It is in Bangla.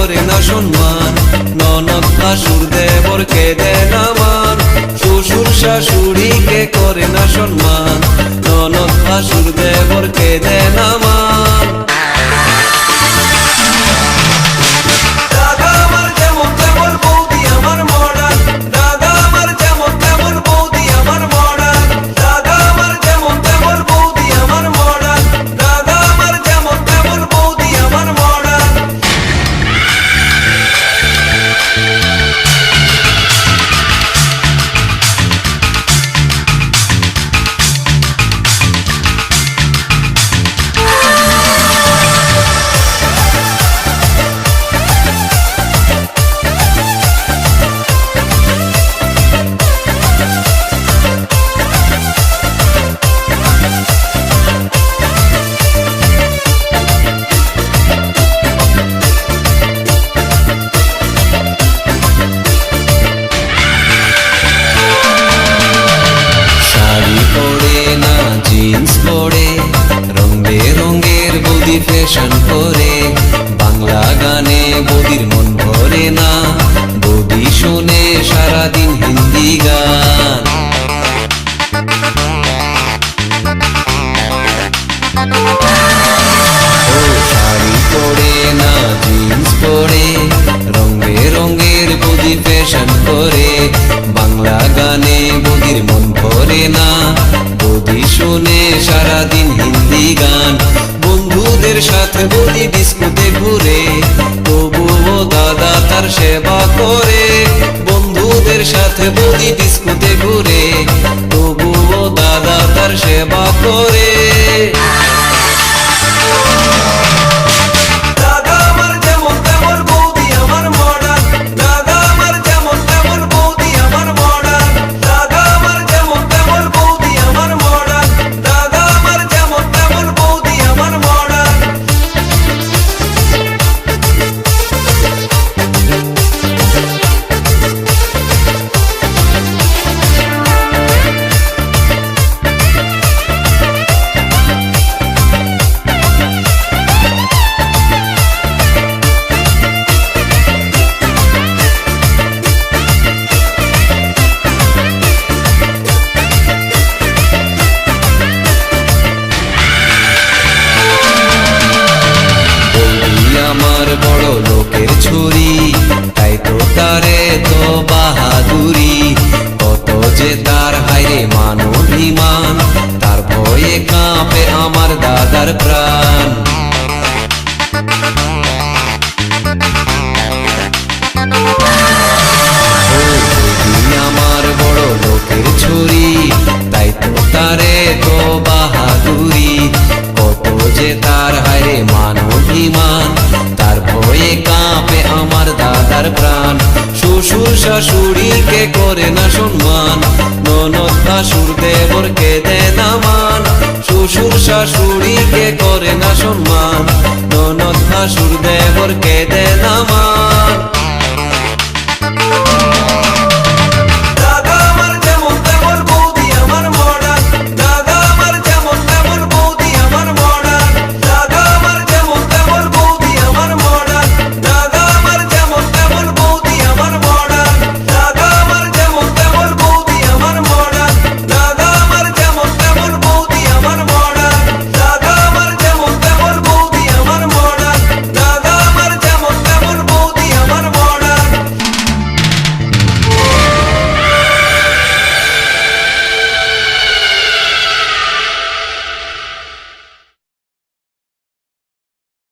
করে না সম্মান, ননদ ভাসুর দেবরকে দেয় না মান, শ্বশুর শাশুড়িকে করে না সম্মান, ননদ ভাসুর দেবরকে দেয় না মান। জিন্স পরে রং বেরঙের বৌদি ফ্যাশন করে, বাংলা গানে বৌদির মন ভরে না, বৌদি শোনে সারাদিন হিন্দি গান। শাড়ি পরে না জিন্স পরে রং বেরঙের বৌদি ফ্যাশন করে, বাংলা গানে বৌদির মন ভরে না, বৌদি শোনে সারাদিন হিন্দি গান। বন্ধুদের সাথে বৌদি ডিস্কোতে ঘুরে, তবুও দাদা তার সেবা করে, বন্ধুদের সাথে বৌদি ডিস্কোতে ঘুরে, তবুও দাদা তার সেবা করে। বড় লোকের ছুরি, তাই তো তারে তো বাহাদুরি, কত যে তার হায়রে মান অভিমান, তার ভয়ে কাঁপে আমার দাদার প্রাণ। আমার বড় লোকের ছুরি, তাই তো তারে তো বাহাদুরি, কত যে তার হায়রে মান অভিমান, তার ভয়ে কাঁপে আমার দাদার প্রাণ। শ্বশুর শাশুড়িকে করে না সম্মান, ননদ ভাসুর দেবরকে দেয় না মান, শ্বশুর শাশুড়িকে করে না সম্মান, ননদ ভাসুর দেবরকে দেয় না মান।